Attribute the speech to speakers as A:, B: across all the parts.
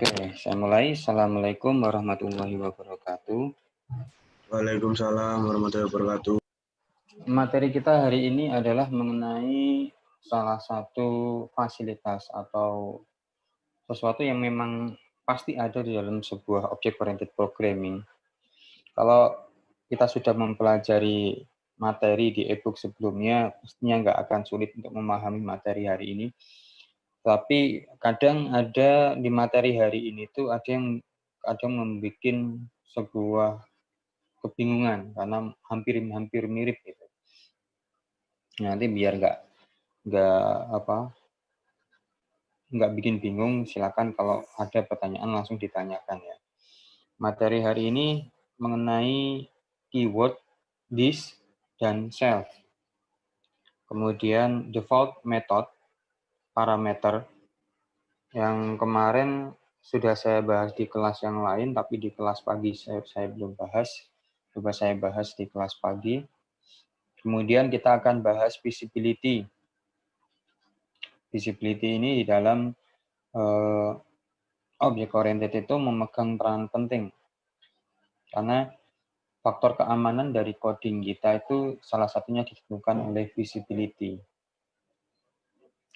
A: Oke, saya mulai. Assalamualaikum warahmatullahi wabarakatuh.
B: Waalaikumsalam warahmatullahi wabarakatuh.
A: Materi kita hari ini adalah mengenai salah satu fasilitas atau sesuatu yang memang pasti ada di dalam sebuah object-oriented programming. Kalau kita sudah mempelajari materi di e-book sebelumnya, pastinya nggak akan sulit untuk memahami materi hari ini. Tapi kadang ada di materi hari ini tuh ada yang kadang membuat sebuah kebingungan karena hampir mirip gitu. Nanti biar nggak bikin bingung, silakan kalau ada pertanyaan langsung ditanyakan ya. Materi hari ini mengenai keyword, this, dan self. Kemudian default method, parameter, yang kemarin sudah saya bahas di kelas yang lain, tapi di kelas pagi saya belum bahas. Coba saya bahas di kelas pagi. Kemudian kita akan bahas visibility. Visibility ini di dalam object oriented itu memegang peran penting. Karena faktor keamanan dari coding kita itu salah satunya ditentukan oleh visibility.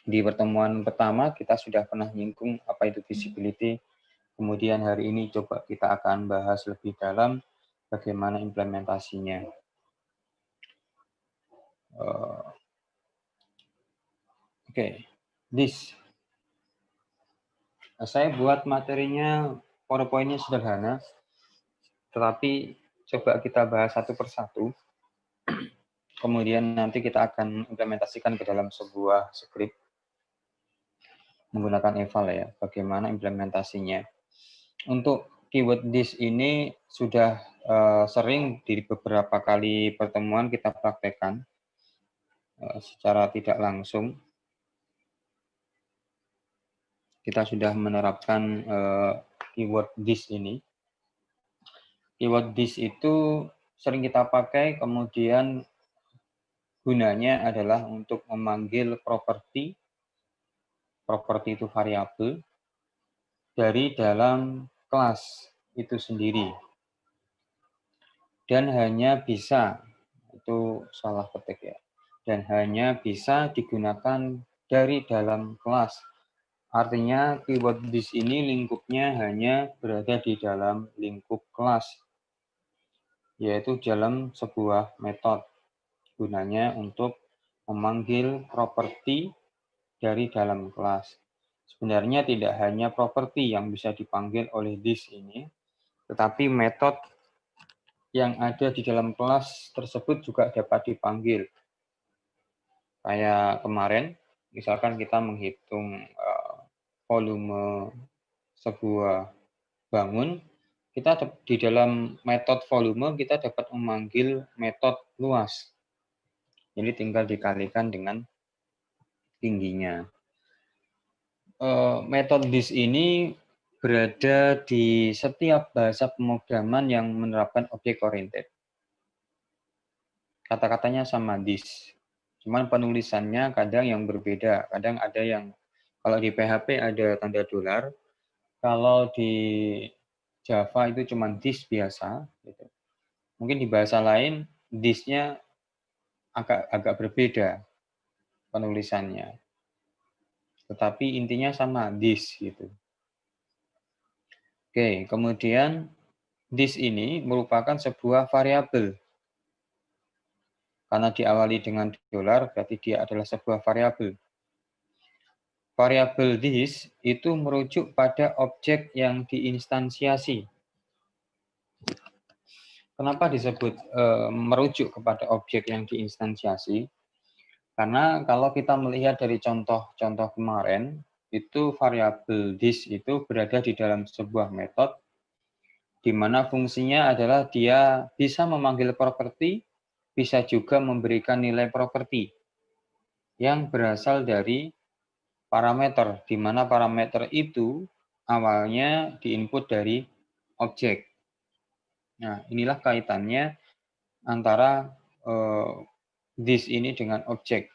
A: Di pertemuan pertama kita sudah pernah nyinggung apa itu visibility. Kemudian hari ini coba kita akan bahas lebih dalam bagaimana implementasinya. Oke, this. Saya buat materinya PowerPoint-nya sederhana, tetapi coba kita bahas satu persatu. Kemudian nanti kita akan implementasikan ke dalam sebuah script menggunakan eval ya, bagaimana implementasinya. Untuk keyword this ini sudah sering di beberapa kali pertemuan kita praktekkan secara tidak langsung. Kita sudah menerapkan keyword this ini. Keyword this itu sering kita pakai, kemudian gunanya adalah untuk memanggil properti itu variabel, dari dalam kelas itu sendiri. Dan hanya bisa, itu salah ketik ya, dan hanya bisa digunakan dari dalam kelas. Artinya keyword this ini lingkupnya hanya berada di dalam lingkup kelas, yaitu dalam sebuah metode. Gunanya untuk memanggil properti dari dalam kelas. Sebenarnya tidak hanya properti yang bisa dipanggil oleh this ini, tetapi metode yang ada di dalam kelas tersebut juga dapat dipanggil. Kayak kemarin, misalkan kita menghitung volume sebuah bangun, kita di dalam metode volume kita dapat memanggil metode luas. Jadi tinggal dikalikan dengan tingginya. Metode this ini berada di setiap bahasa pemrograman yang menerapkan object oriented. Kata-katanya sama this. Cuman penulisannya kadang yang berbeda. Kadang ada yang, kalau di PHP ada tanda dolar, kalau di Java itu cuma this biasa. Gitu. Mungkin di bahasa lain, this-nya agak berbeda penulisannya. Tetapi intinya sama, this. Gitu. Oke, kemudian this ini merupakan sebuah variabel. Karena diawali dengan dolar, berarti dia adalah sebuah variabel. Variabel this itu merujuk pada objek yang diinstansiasi. Kenapa disebut merujuk kepada objek yang diinstansiasi? Karena kalau kita melihat dari contoh-contoh kemarin, itu variabel this itu berada di dalam sebuah metode, di mana fungsinya adalah dia bisa memanggil properti, bisa juga memberikan nilai properti yang berasal dari parameter, di mana parameter itu awalnya diinput dari objek. Nah, inilah kaitannya antara this ini dengan objek.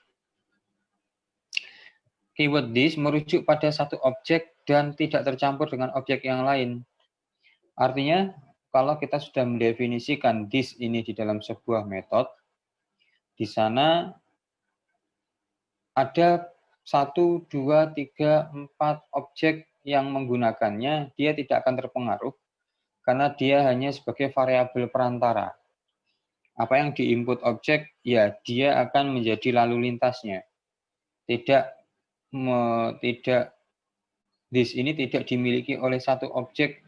A: Keyword this merujuk pada satu objek dan tidak tercampur dengan objek yang lain. Artinya, kalau kita sudah mendefinisikan this ini di dalam sebuah metode, di sana ada 1, 2, 3, 4 objek yang menggunakannya, dia tidak akan terpengaruh karena dia hanya sebagai variabel perantara. Apa yang diinput objek, ya dia akan menjadi lalu lintasnya. Tidak this ini tidak dimiliki oleh satu objek,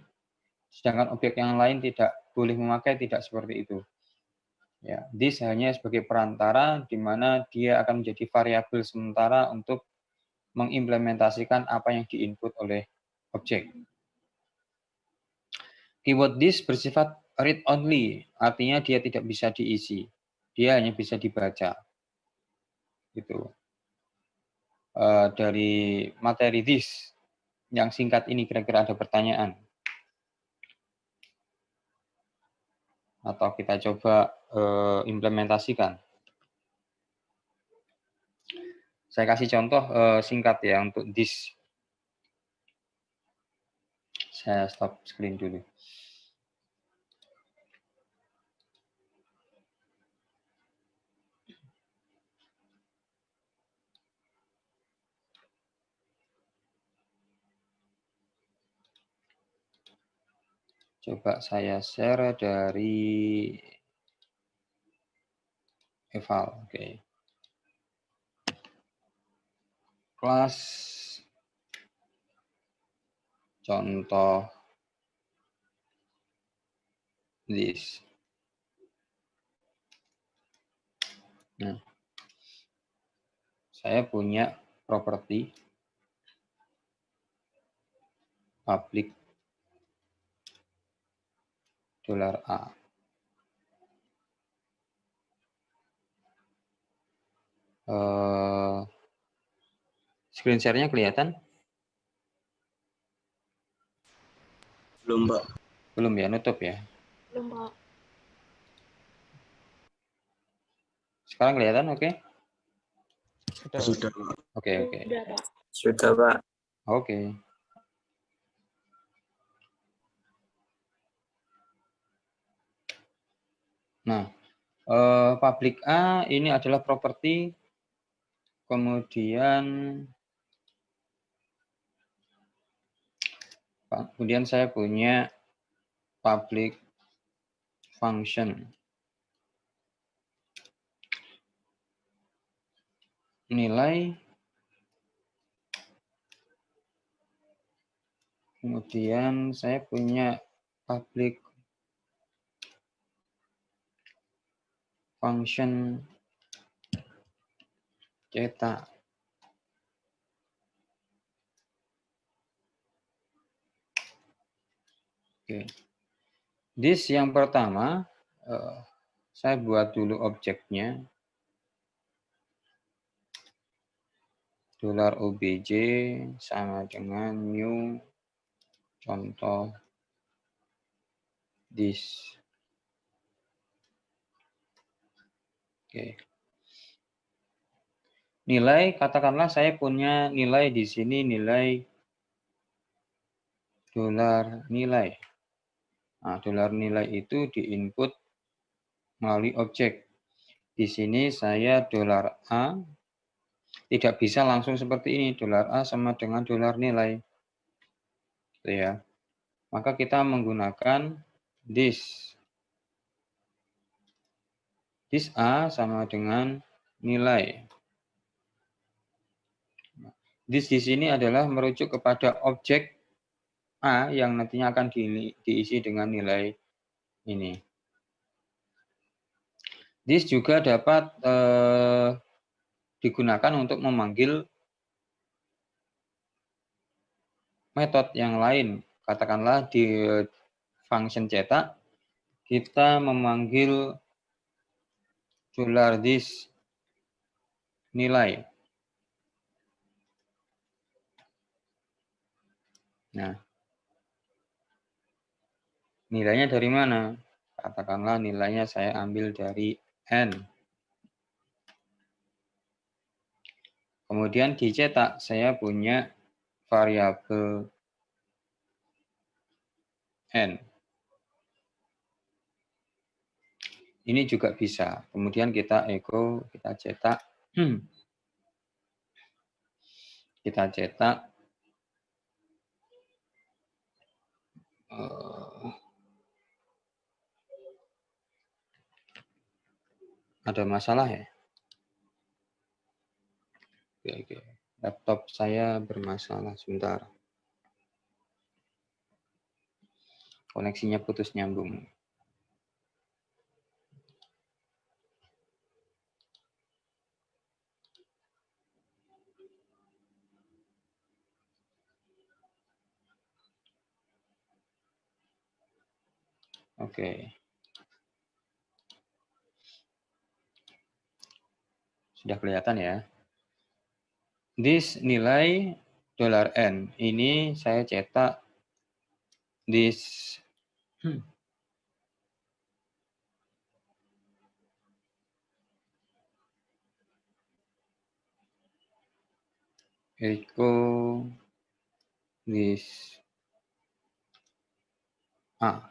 A: sedangkan objek yang lain tidak boleh memakai, tidak seperti itu. Ya, this hanya sebagai perantara di mana dia akan menjadi variabel sementara untuk mengimplementasikan apa yang diinput oleh objek. Keyword this bersifat read only, artinya dia tidak bisa diisi. Dia hanya bisa dibaca. Gitu. Dari materi this yang singkat ini kira-kira ada pertanyaan? Atau kita coba implementasikan. Saya kasih contoh singkat ya untuk this. Saya stop screen dulu. Coba saya share dari eval. Oke. Kelas contoh this. Nah, saya punya properti public $A. Screen share-nya kelihatan?
B: Belum, Pak.
A: Belum ya, nutup ya?
C: Belum, Pak.
A: Sekarang kelihatan, oke?
B: Sudah, Pak.
A: Oke, oke.
C: Sudah, Pak.
D: Sudah, Pak.
A: Oke. Nah, public A ini adalah properti, kemudian saya punya public function. Nilai, kemudian saya punya public function cetak. Oke. This yang pertama, saya buat dulu objeknya. $obj sama dengan new contoh this. Oke. Nilai, katakanlah saya punya nilai di sini, nilai $nilai. Nah, $nilai itu diinput melalui objek. Di sini saya $A, tidak bisa langsung seperti ini, $A sama dengan $nilai. Gitu ya. Maka kita menggunakan this. This A sama dengan nilai. This di sini adalah merujuk kepada objek A yang nantinya akan diisi dengan nilai ini. This juga dapat digunakan untuk memanggil metode yang lain. Katakanlah di function cetak, kita memanggil $this nilai. Nah, nilainya dari mana? Katakanlah nilainya saya ambil dari N. Kemudian dicetak, saya punya variabel n. Ini juga bisa. Kemudian kita echo, kita cetak, kita cetak ada masalah ya? Oke. Laptop saya bermasalah sebentar. Koneksinya putus nyambung. Oke. Sudah kelihatan ya. This nilai $n. Ini saya cetak this echo this A.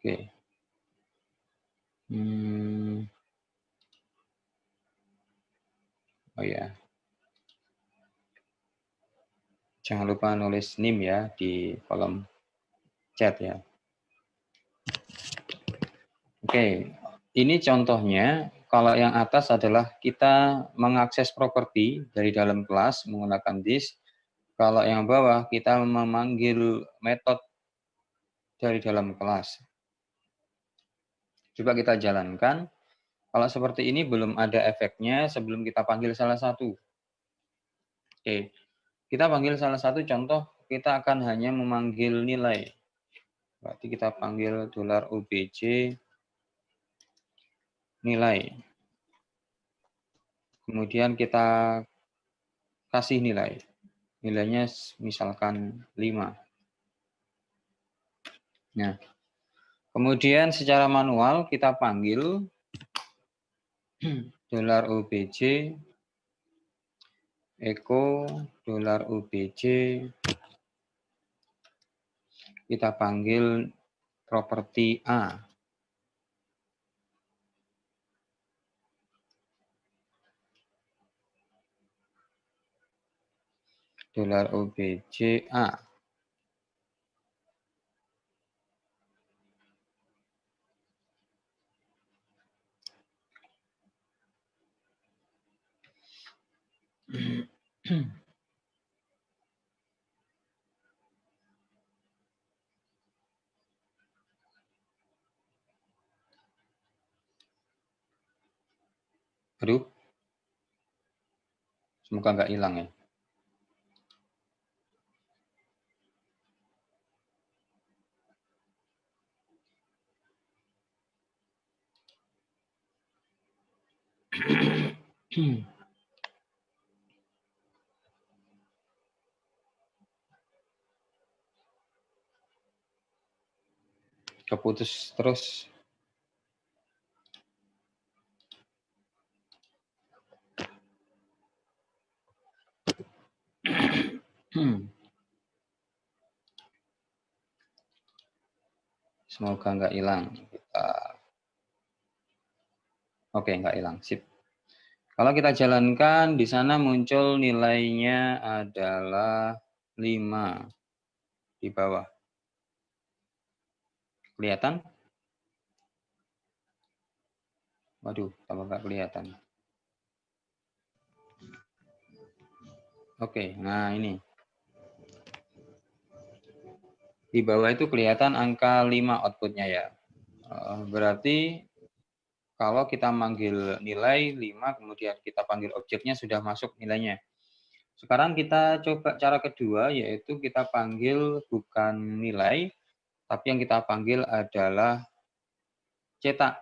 A: Oke. Oh ya. Jangan lupa nulis NIM ya di kolom chat ya. Oke, ini contohnya. Kalau yang atas adalah kita mengakses properti dari dalam kelas menggunakan this. Kalau yang bawah kita memanggil metode dari dalam kelas. Coba kita jalankan. Kalau seperti ini belum ada efeknya sebelum kita panggil salah satu. Oke, kita panggil salah satu contoh, kita akan hanya memanggil nilai. Berarti kita panggil $obj nilai. Kemudian kita kasih nilai. Nilainya misalkan 5. Nah, kemudian secara manual kita panggil $obj echo $obj, kita panggil properti A. $obj A. Aduh, semoga nggak hilang ya. Keputus terus. Semoga nggak hilang. Oke, nggak hilang. Sip. Kalau kita jalankan, di sana muncul nilainya adalah 5 di bawah. Kelihatan? Waduh, tambah nggak kelihatan. Oke, nah ini. Di bawah itu kelihatan angka 5 outputnya ya. Berarti kalau kita manggil nilai 5, kemudian kita panggil objeknya sudah masuk nilainya. Sekarang kita coba cara kedua, yaitu kita panggil bukan nilai, tapi yang kita panggil adalah cetak.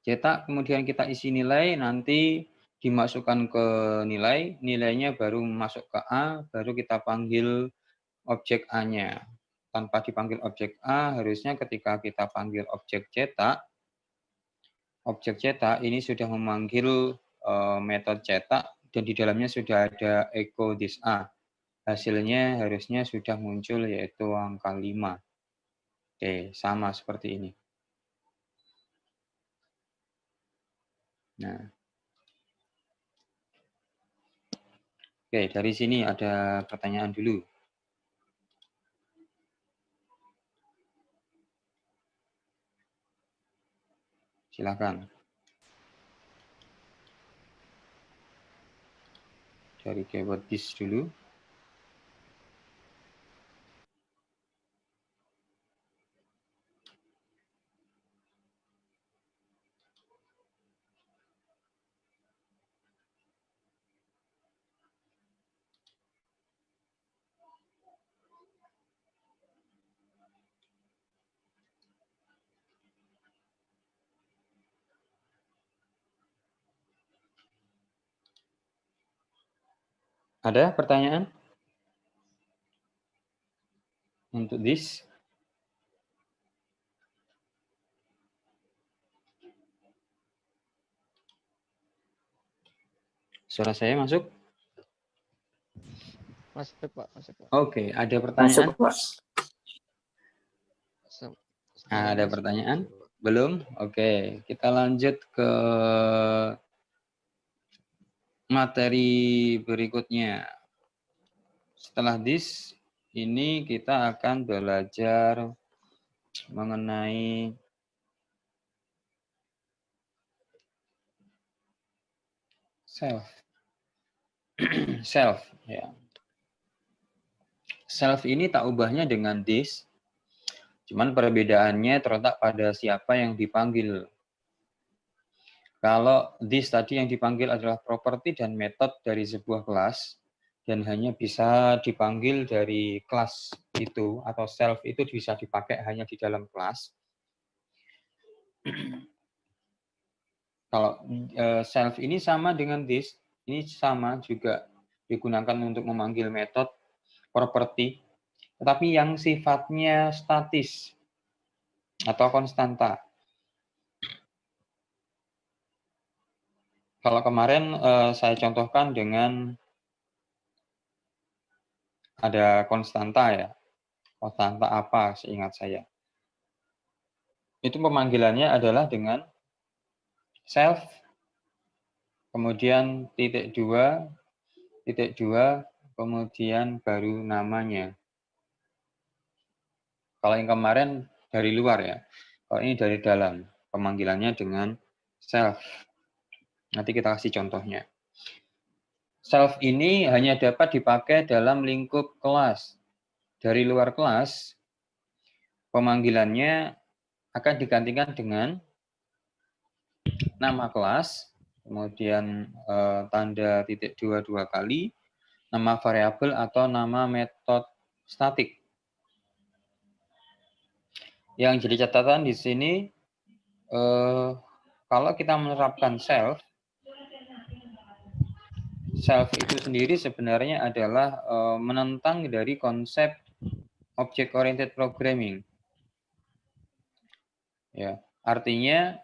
A: Cetak, kemudian kita isi nilai, nanti dimasukkan ke nilai, nilainya baru masuk ke A, baru kita panggil objek A-nya. tanpa dipanggil objek A, harusnya ketika kita panggil objek cetak ini sudah memanggil metode cetak dan di dalamnya sudah ada echo this A. Hasilnya harusnya sudah muncul yaitu angka 5. Oke, sama seperti ini. Nah. Oke, dari sini ada pertanyaan dulu. Silakan. Dari keyword this dulu. Ada pertanyaan untuk this? Suara saya masuk?
C: Masuk, Pak. Masuk, Pak.
A: Oke, ada pertanyaan? Ada
C: Masuk,
A: pertanyaan?
C: Pak.
A: Belum? Oke, kita lanjut ke materi berikutnya. Setelah this, ini kita akan belajar mengenai self. Self, ya. Self ini tak ubahnya dengan this, cuman perbedaannya terletak pada siapa yang dipanggil. Kalau this tadi yang dipanggil adalah properti dan metode dari sebuah kelas, dan hanya bisa dipanggil dari kelas itu, atau self itu bisa dipakai hanya di dalam kelas. Kalau self ini sama dengan this, ini sama juga digunakan untuk memanggil metode, properti, tetapi yang sifatnya statis atau konstanta. Kalau kemarin saya contohkan dengan ada konstanta ya. Konstanta apa seingat saya. Itu pemanggilannya adalah dengan self, kemudian titik dua, kemudian baru namanya. Kalau yang kemarin dari luar ya. Kalau ini dari dalam, pemanggilannya dengan self. Nanti kita kasih contohnya. Self ini hanya dapat dipakai dalam lingkup kelas. Dari luar kelas, pemanggilannya akan digantikan dengan nama kelas, kemudian tanda titik dua kali, nama variabel atau nama metode statik. Yang jadi catatan di sini, kalau kita menerapkan self itu sendiri sebenarnya adalah menentang dari konsep object oriented programming. Ya, artinya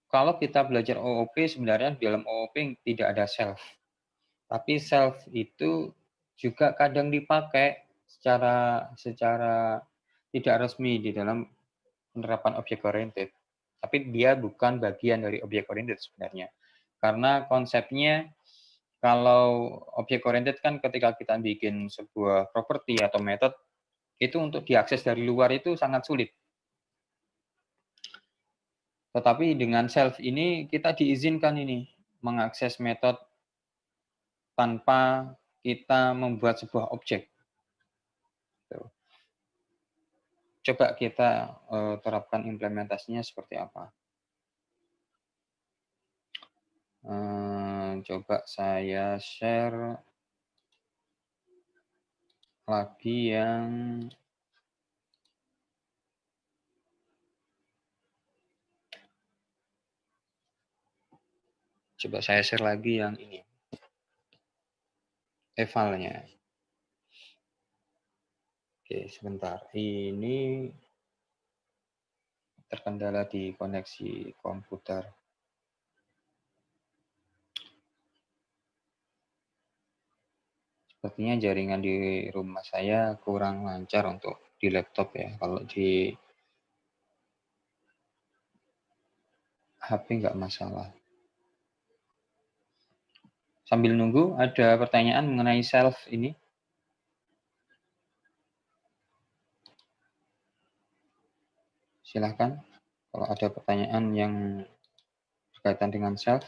A: kalau kita belajar OOP sebenarnya di dalam OOP tidak ada self. Tapi self itu juga kadang dipakai secara tidak resmi di dalam penerapan object oriented. Tapi dia bukan bagian dari object oriented sebenarnya. Karena konsepnya kalau object oriented kan ketika kita bikin sebuah properti atau method, itu untuk diakses dari luar itu sangat sulit. Tetapi dengan self ini kita diizinkan ini mengakses metode tanpa kita membuat sebuah objek. Coba kita terapkan implementasinya seperti apa. Coba saya share lagi yang ini. Evalnya. Oke, sebentar. Ini terkendala di koneksi komputer. Sepertinya jaringan di rumah saya kurang lancar untuk di laptop ya. Kalau di HP nggak masalah. Sambil nunggu, ada pertanyaan mengenai self ini? Silahkan, kalau ada pertanyaan yang berkaitan dengan self.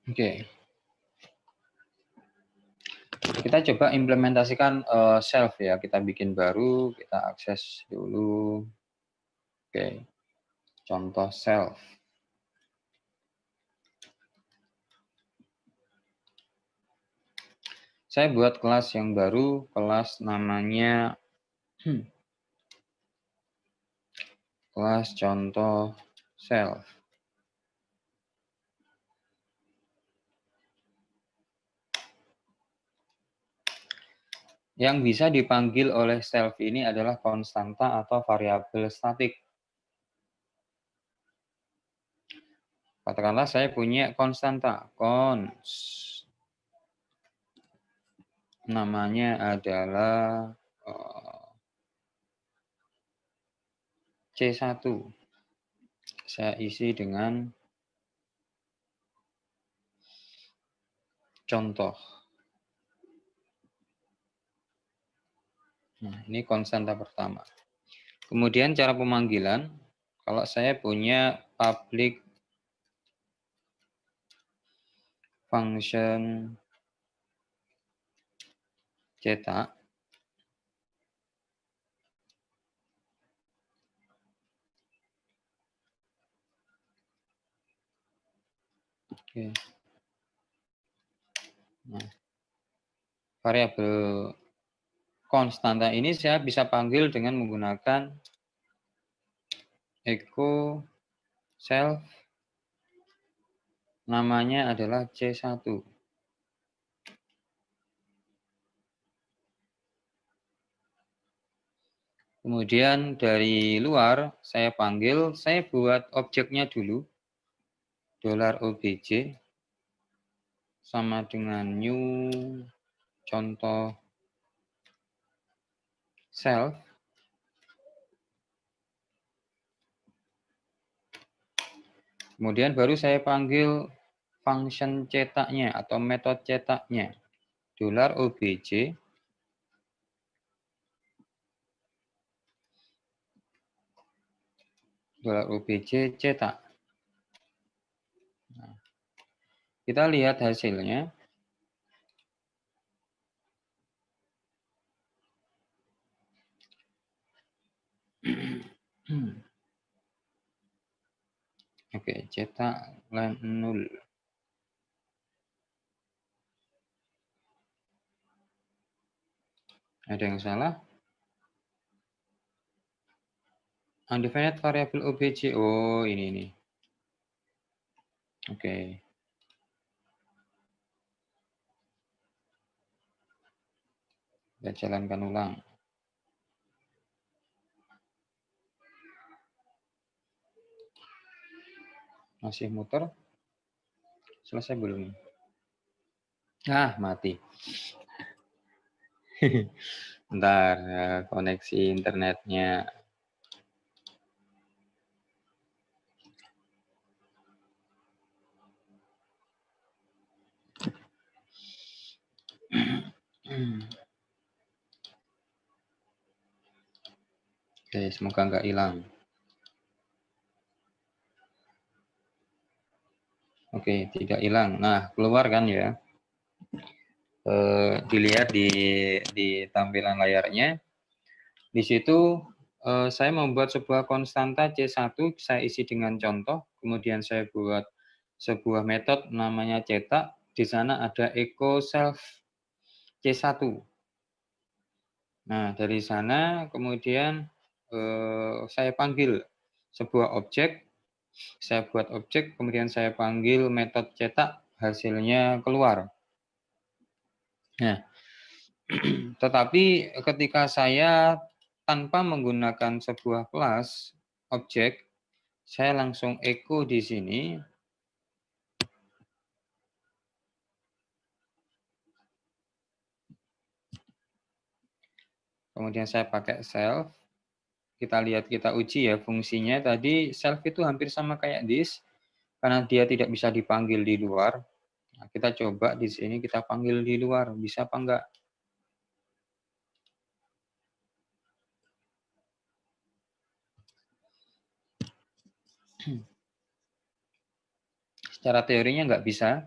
A: Oke. Kita coba implementasikan self ya. Kita bikin baru, kita akses dulu. Oke. Contoh self. Saya buat kelas yang baru, kelas namanya kelas contoh self. Yang bisa dipanggil oleh self ini adalah konstanta atau variabel statik. Katakanlah saya punya konstanta, namanya adalah C1. Saya isi dengan contoh. Nah, ini konstanta pertama. Kemudian cara pemanggilan, kalau saya punya public function cetak, oke. Nah, variabel konstanta ini saya bisa panggil dengan menggunakan echo self, namanya adalah C1. Kemudian dari luar saya panggil, saya buat objeknya dulu, $obj sama dengan new contoh self. Kemudian baru saya panggil function cetaknya atau metode cetaknya, $obj $obj cetak. Nah, kita lihat hasilnya. Oke, cetak line 0. Ada yang salah? Undefined variable obj. Oh, ini. Oke. Kita jalankan ulang. Masih muter? Selesai belum? Ah, mati. Bentar, koneksi internetnya. Oke, semoga nggak hilang. Oke, tidak hilang. Nah, keluar kan ya. Dilihat di tampilan layarnya. Di situ Saya membuat sebuah konstanta C1, saya isi dengan contoh, kemudian saya buat sebuah metode namanya cetak, di sana ada echo self C1. Nah, dari sana kemudian saya panggil sebuah objek, saya buat objek, kemudian saya panggil metode cetak, hasilnya keluar. Nah, tetapi ketika saya tanpa menggunakan sebuah kelas objek, saya langsung echo di sini. Kemudian saya pakai self. Kita lihat, kita uji ya fungsinya. Tadi self itu hampir sama kayak this, karena dia tidak bisa dipanggil di luar. Nah, kita coba di sini kita panggil di luar, bisa apa enggak? Secara teorinya enggak bisa.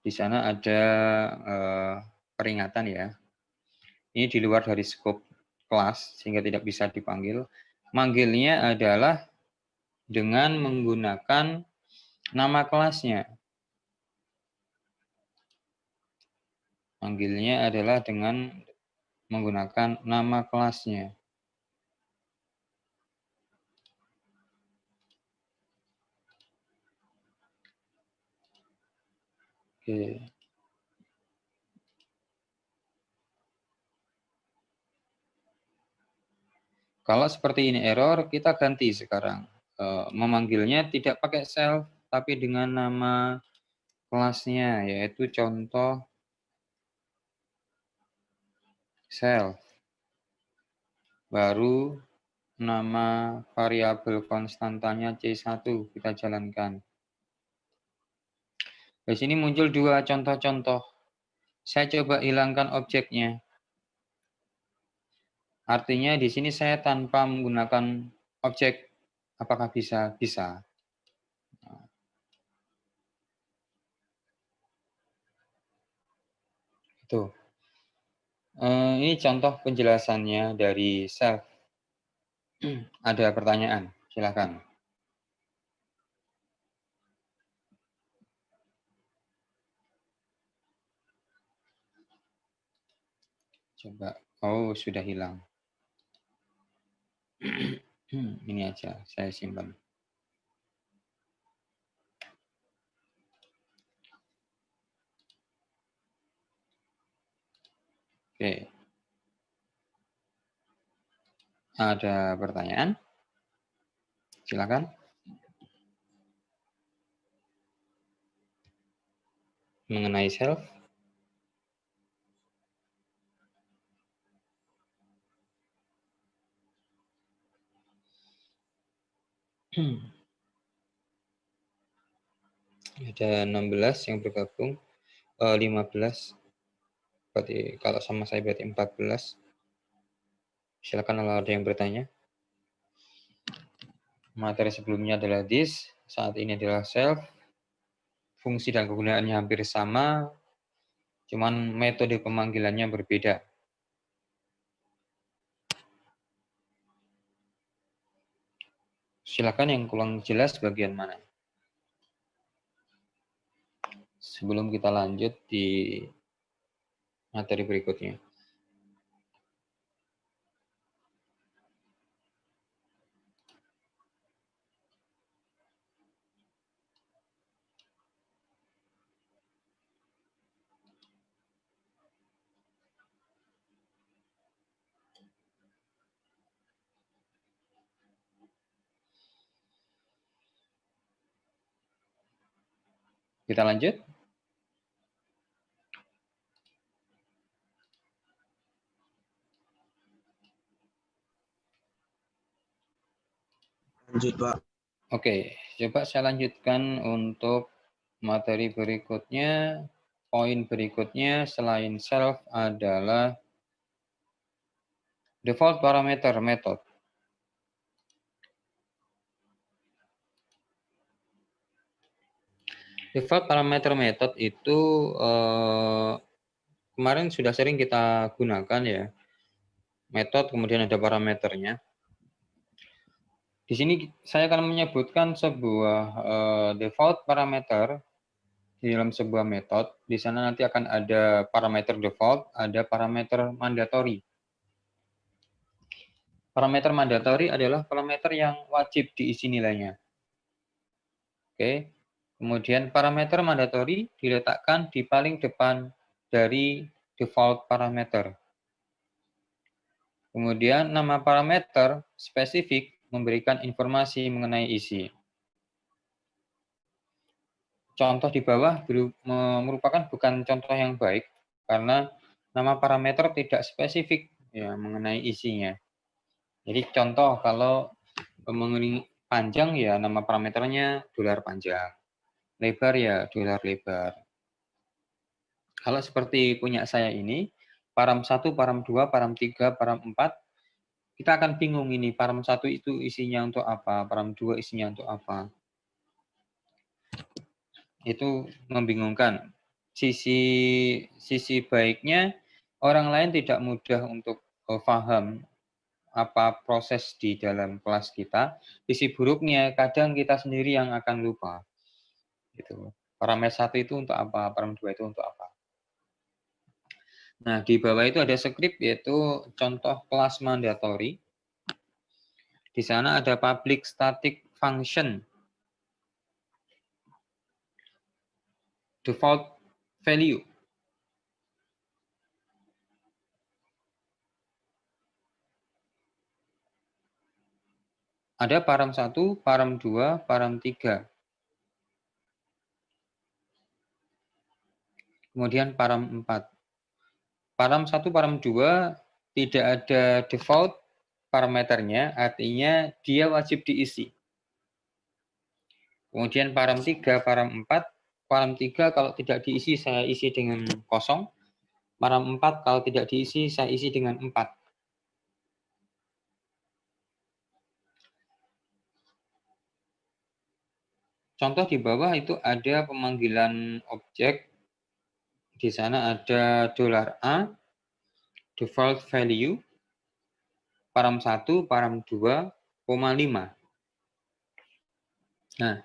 A: Di sana ada peringatan ya. Ini di luar dari scope kelas, sehingga tidak bisa dipanggil. Manggilnya adalah dengan menggunakan nama kelasnya. Manggilnya adalah dengan menggunakan nama kelasnya. Oke. Kalau seperti ini error, kita ganti sekarang. Memanggilnya tidak pakai self, tapi dengan nama kelasnya, yaitu contoh self. Baru nama variabel konstantanya C1 kita jalankan. Di sini muncul dua contoh-contoh. Saya coba hilangkan objeknya. Artinya di sini saya tanpa menggunakan objek. Apakah bisa? Bisa. Itu. Ini contoh penjelasannya dari self. Ada pertanyaan? Silakan. Coba. Oh, sudah hilang. Ini aja, saya simpan. Oke. Ada pertanyaan? Silakan. Mengenai self. Ada 16 yang bergabung. 15. Berarti kalau sama saya berarti 14. Silakan kalau ada yang bertanya. Materi sebelumnya adalah this, saat ini adalah self. Fungsi dan kegunaannya hampir sama, cuman metode pemanggilannya berbeda. Silakan yang kurang jelas bagian mana. Sebelum kita lanjut di materi berikutnya. Kita lanjut.
B: Lanjut, Pak.
A: Oke, coba saya lanjutkan untuk materi berikutnya. Poin berikutnya selain self adalah default parameter method. Default parameter method itu kemarin sudah sering kita gunakan ya. Metode kemudian ada parameternya. Di sini saya akan menyebutkan sebuah default parameter di dalam sebuah metode. Di sana nanti akan ada parameter default, ada parameter mandatory. Parameter mandatory adalah parameter yang wajib diisi nilainya. Oke. Kemudian parameter mandatory diletakkan di paling depan dari default parameter. Kemudian nama parameter spesifik memberikan informasi mengenai isi. Contoh di bawah merupakan bukan contoh yang baik karena nama parameter tidak spesifik ya mengenai isinya. Jadi contoh kalau mengenai panjang ya nama parameternya dolar panjang. Lebar ya dolar lebar. Kalau seperti punya saya ini, param 1, param 2, param 3, param 4, kita akan bingung ini param 1 itu isinya untuk apa, param 2 isinya untuk apa. Itu membingungkan. Sisi baiknya orang lain tidak mudah untuk paham apa proses di dalam kelas kita. Sisi buruknya kadang kita sendiri yang akan lupa. Gitu. Parameter 1 itu untuk apa, parameter 2 itu untuk apa. Nah, di bawah itu ada script yaitu contoh kelas mandatory. Di sana ada public static function. Default value. Ada param 1, param 2, param 3. Kemudian param 4. Param 1, param 2 tidak ada default parameternya, artinya dia wajib diisi. Kemudian param 3, param 4. Param 3 kalau tidak diisi saya isi dengan kosong. Param 4 kalau tidak diisi saya isi dengan 4. Contoh di bawah itu ada pemanggilan objek. Di sana ada $A, default value, param 1, param 2, 5. Nah,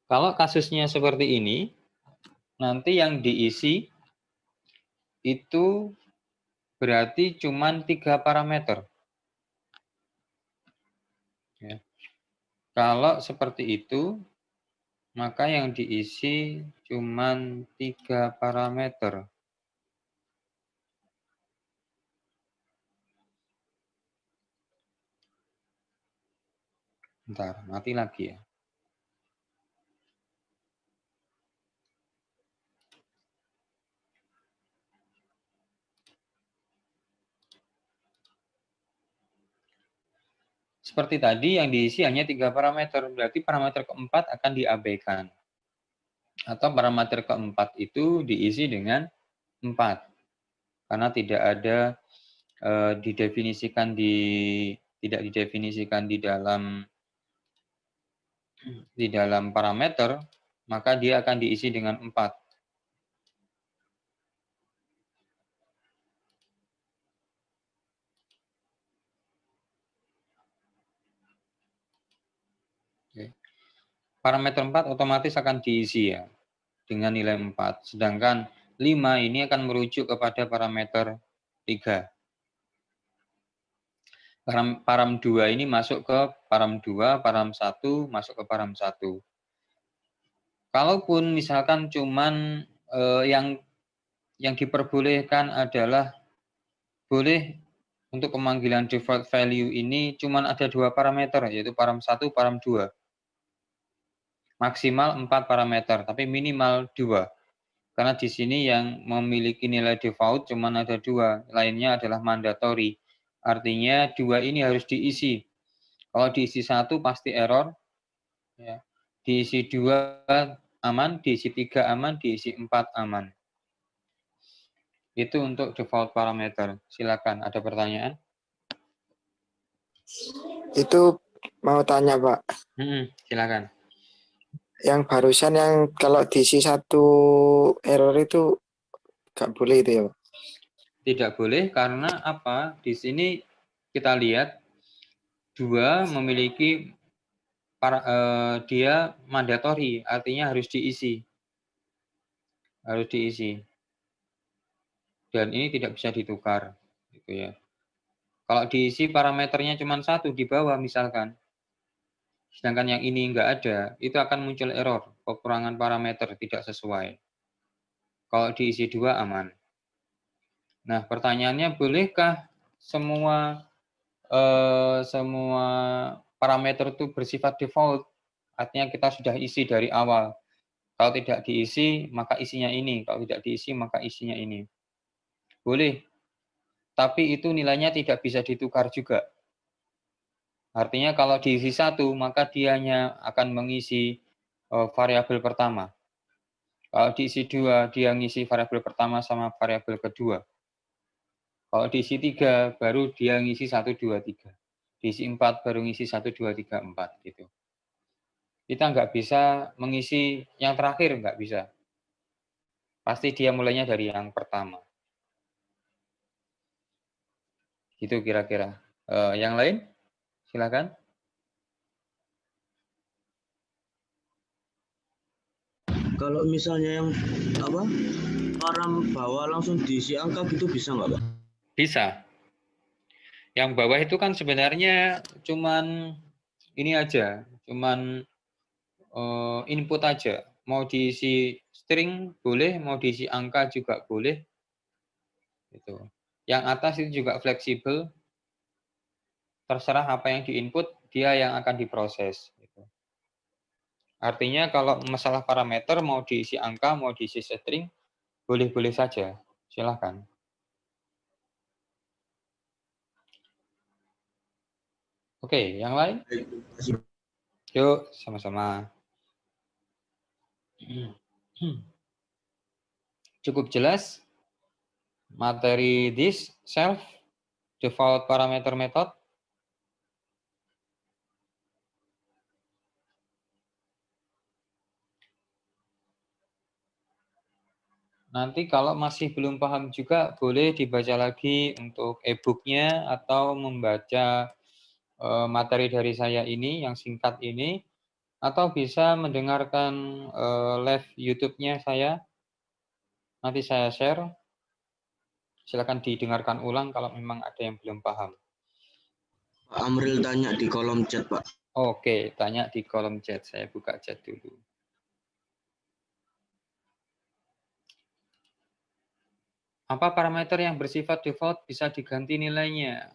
A: kalau kasusnya seperti ini, nanti yang diisi itu berarti cuma 3 parameter. Ya. Kalau seperti itu, maka yang diisi cuma 3 parameter. Bentar, mati lagi ya. Seperti tadi yang diisi hanya 3 parameter, berarti parameter keempat akan diabaikan. Atau parameter keempat itu diisi dengan 4. Karena tidak ada tidak didefinisikan di dalam parameter, maka dia akan diisi dengan 4. Oke. Parameter 4 otomatis akan diisi ya dengan nilai 4. Sedangkan 5 ini akan merujuk kepada parameter 3. Param 2 ini masuk ke param 2, param 1 masuk ke param 1. Kalaupun misalkan cuman yang diperbolehkan adalah boleh untuk pemanggilan default value ini cuman ada 2 parameter, yaitu param 1, param 2. Maksimal 4 parameter, tapi minimal 2. Karena di sini yang memiliki nilai default cuman ada 2, lainnya adalah mandatory. Artinya 2 ini harus diisi. Kalau diisi 1 pasti error. Ya. Diisi 2 aman, diisi 3 aman, diisi 4 aman. Itu untuk default parameter. Silakan, ada pertanyaan?
D: Itu mau tanya Pak.
A: Silakan.
D: Yang barusan yang kalau diisi 1 error itu nggak boleh itu ya Pak?
A: Tidak boleh karena apa? Di sini kita lihat 2 memiliki dia mandatori, artinya harus diisi. Harus diisi. Dan ini tidak bisa ditukar, gitu ya. Kalau diisi parameternya cuma 1 di bawah misalkan, sedangkan yang ini enggak ada, itu akan muncul error, kekurangan parameter tidak sesuai. Kalau diisi 2 aman. Nah, pertanyaannya, bolehkah semua parameter itu bersifat default? Artinya kita sudah isi dari awal. Kalau tidak diisi, maka isinya ini. Kalau tidak diisi, maka isinya ini. Boleh. Tapi itu nilainya tidak bisa ditukar juga. Artinya kalau diisi 1, maka dia hanya akan mengisi variabel pertama. Kalau diisi 2, dia ngisi variabel pertama sama variabel kedua. Kalau diisi 3, baru dia ngisi 1, 2, 3. Diisi 4, baru ngisi 1, 2, 3, 4. Gitu. Kita nggak bisa mengisi yang terakhir, nggak bisa. Pasti dia mulainya dari yang pertama. Gitu kira-kira. Yang lain? Silakan.
B: Kalau misalnya yang param bawah langsung diisi angka gitu bisa nggak, Pak?
A: Bisa. Yang bawah itu kan sebenarnya cuman ini aja, cuman input aja. Mau diisi string boleh, mau diisi angka juga boleh. Gitu. Yang atas itu juga fleksibel. Terserah apa yang diinput, dia yang akan diproses. Gitu. Artinya kalau masalah parameter mau diisi angka, mau diisi string, boleh-boleh saja. Silahkan. Oke, yang lain? Yuk, sama-sama. Cukup jelas? Materi this, self, default parameter method. Nanti kalau masih belum paham juga, boleh dibaca lagi untuk e-booknya atau membaca materi dari saya ini, yang singkat ini, atau bisa mendengarkan live YouTube-nya saya. Nanti saya share. Silakan didengarkan ulang kalau memang ada yang belum paham.
B: Pak Amril tanya di kolom chat, Pak.
A: Oke, tanya di kolom chat. Saya buka chat dulu. Apa parameter yang bersifat default bisa diganti nilainya?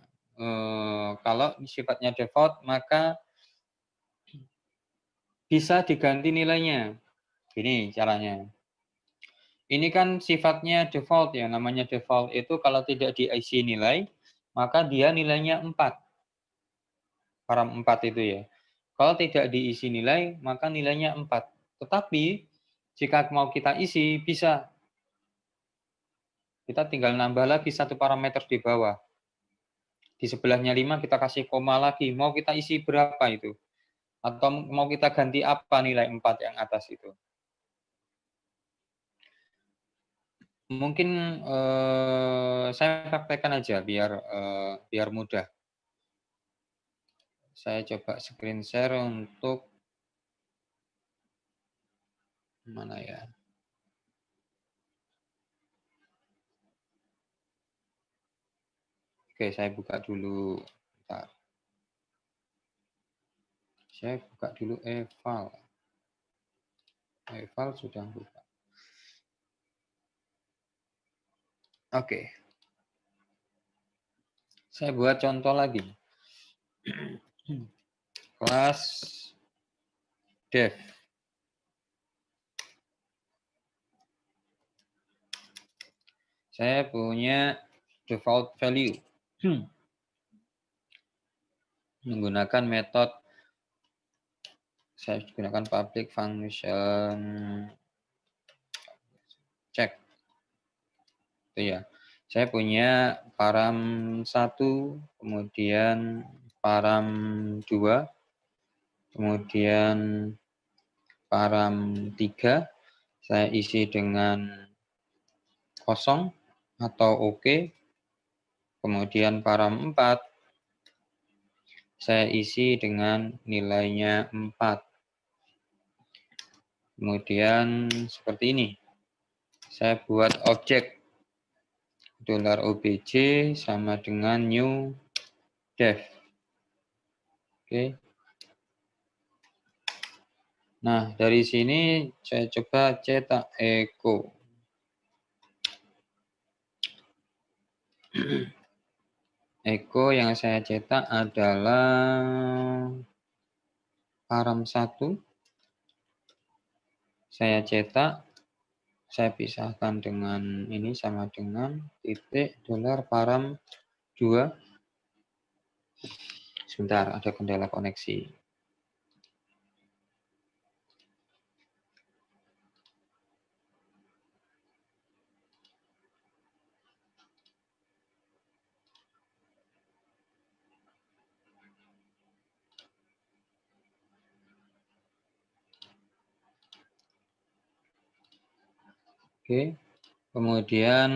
A: Kalau sifatnya default, maka bisa diganti nilainya. Gini caranya. Ini kan sifatnya default ya, namanya default itu kalau tidak diisi nilai, maka dia nilainya 4. Param 4 itu ya. Kalau tidak diisi nilai, maka nilainya 4. Tetapi, jika mau kita isi, bisa. Kita tinggal nambah lagi satu parameter di bawah. Di sebelahnya 5, kita kasih koma lagi. Mau kita isi berapa itu? Atau mau kita ganti apa nilai 4 yang atas itu? Mungkin saya praktekkan aja biar mudah. Saya coba screen share untuk mana ya? Oke, saya buka dulu. Bentar. Saya buka dulu eval. Eval sudah buka. Oke. Saya buat contoh lagi. Kelas dev. Saya punya default value. Menggunakan metode, saya gunakan public function check. Itu ya. Saya punya param 1, kemudian param 2, kemudian param 3, saya isi dengan kosong atau oke. Kemudian param 4, saya isi dengan nilainya 4. Kemudian seperti ini. Saya buat objek $obj sama dengan new def. Oke. Nah, dari sini saya coba cetak echo. Echo yang saya cetak adalah param 1. Saya cetak, saya pisahkan dengan ini sama dengan titik $param 2. Sebentar, ada kendala koneksi. Oke, kemudian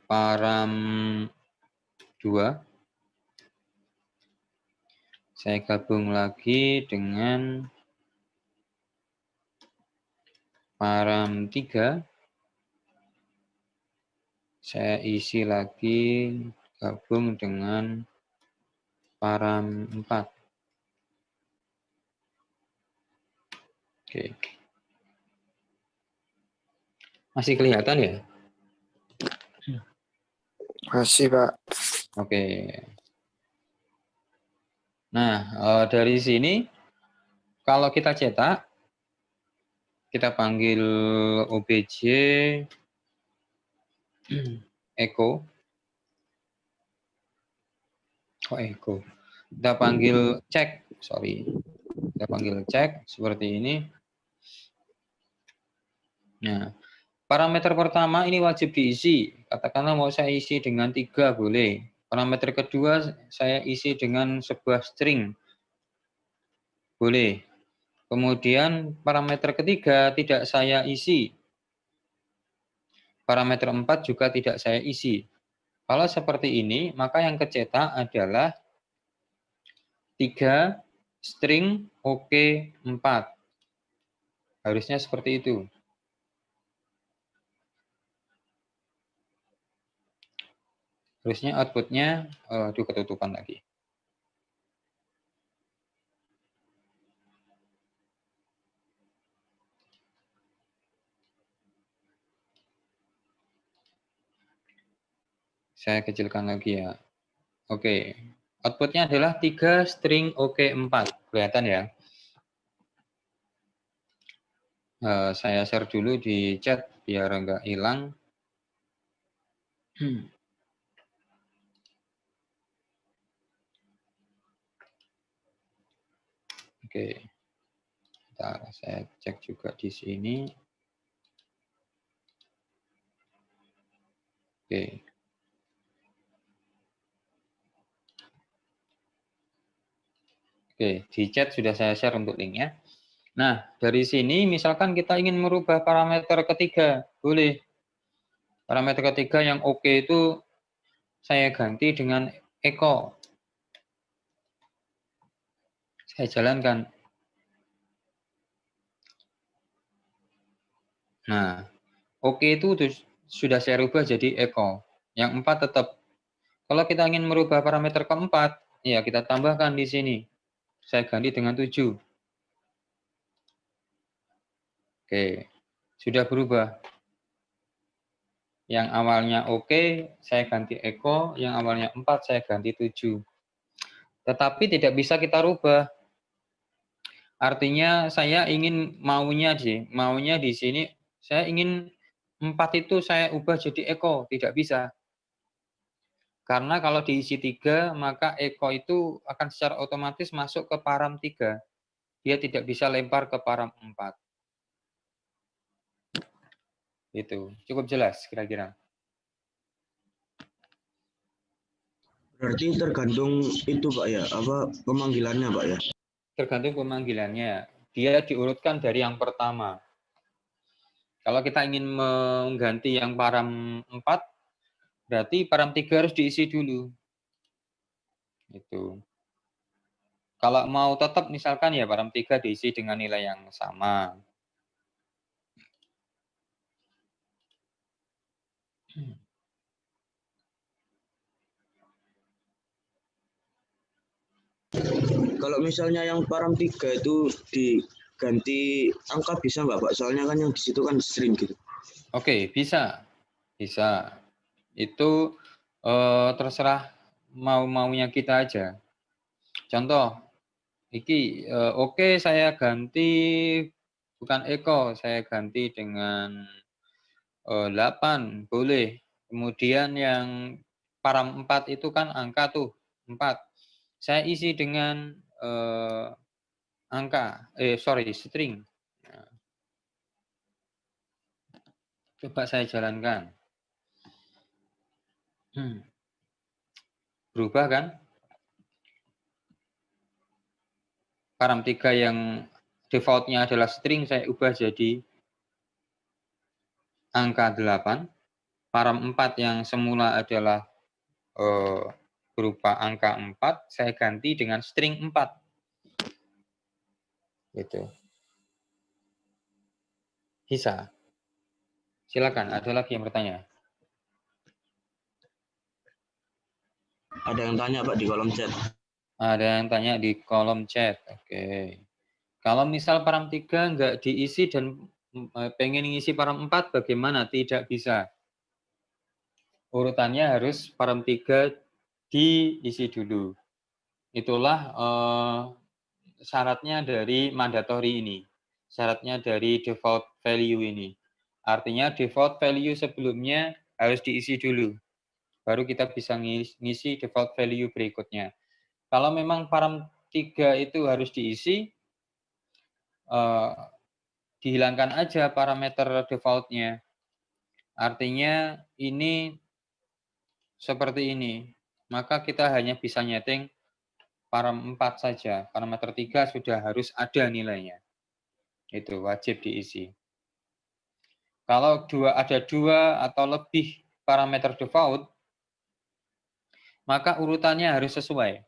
A: param 2 saya gabung lagi dengan param 3, saya isi lagi gabung dengan param 4. Oke. Masih kelihatan ya?
D: Masih, Pak.
A: Oke. Nah, dari sini kalau kita cetak, kita panggil obj echo. Oh, echo. Kita panggil check, sorry. Kita panggil check seperti ini. Nah, parameter pertama ini wajib diisi. Katakanlah mau saya isi dengan 3 boleh. Parameter kedua saya isi dengan sebuah string. Boleh. Kemudian parameter ketiga tidak saya isi. Parameter 4 juga tidak saya isi. Kalau seperti ini, maka yang kecetak adalah 3 string OK 4. Harusnya seperti itu. Harusnya outputnya ketutupan lagi. Saya kecilkan lagi ya. Oke. Outputnya adalah 3 string OK 4. Kelihatan ya? Saya share dulu di chat biar enggak hilang. Oke. Bentar, saya cek juga di sini. Oke. Oke, di chat sudah saya share untuk linknya. Nah, dari sini misalkan kita ingin merubah parameter ketiga, boleh. Parameter ketiga yang oke itu saya ganti dengan echo. Saya jalankan. Nah, oke itu sudah saya rubah jadi echo. Yang 4 tetap. Kalau kita ingin merubah parameter keempat, ya kita tambahkan di sini. Saya ganti dengan 7. Oke, sudah berubah. Yang awalnya oke, saya ganti echo. Yang awalnya 4, saya ganti 7. Tetapi tidak bisa kita rubah. Artinya saya ingin maunya di sini, saya ingin 4 itu saya ubah jadi echo. Tidak bisa. Karena kalau diisi 3, maka echo itu akan secara otomatis masuk ke param 3. Dia tidak bisa lempar ke param 4. Itu cukup jelas kira-kira.
B: Berarti tergantung itu Pak ya, apa pemanggilannya Pak ya?
A: Tergantung pemanggilannya. Dia diurutkan dari yang pertama. Kalau kita ingin mengganti yang param 4, berarti param 3 harus diisi dulu. Itu. Kalau mau tetap misalkan ya param 3 diisi dengan nilai yang sama.
B: Kalau misalnya yang param 3 itu diganti angka bisa nggak Pak? Soalnya kan yang di situ kan string gitu.
A: Oke, bisa. Bisa. Itu terserah mau-maunya kita aja. Contoh, iki oke saya ganti bukan Eko, saya ganti dengan 8, boleh. Kemudian yang param 4 itu kan angka tuh, 4. Saya isi dengan string. Nah, coba saya jalankan. Berubah kan? Param 3 yang default-nya adalah string, saya ubah jadi angka 8. Param 4 yang semula adalah berupa angka 4, saya ganti dengan string 4. Gitu. Bisa. Silakan, ada lagi yang bertanya?
B: Ada yang tanya Pak di kolom chat.
A: Ada yang tanya di kolom chat. Oke. Kalau misal param 3 nggak diisi dan pengen ngisi param 4, bagaimana? Tidak bisa. Urutannya harus param 3 diisi dulu. Itulah syaratnya dari mandatory ini. Syaratnya dari default value ini. Artinya default value sebelumnya harus diisi dulu. Baru kita bisa ngisi default value berikutnya. Kalau memang param 3 itu harus diisi, dihilangkan aja parameter default-nya. Artinya ini seperti ini. Maka kita hanya bisa nyeting param 4 saja. Parameter 3 sudah harus ada nilainya. Itu wajib diisi. Kalau ada 2 atau lebih parameter default, maka urutannya harus sesuai.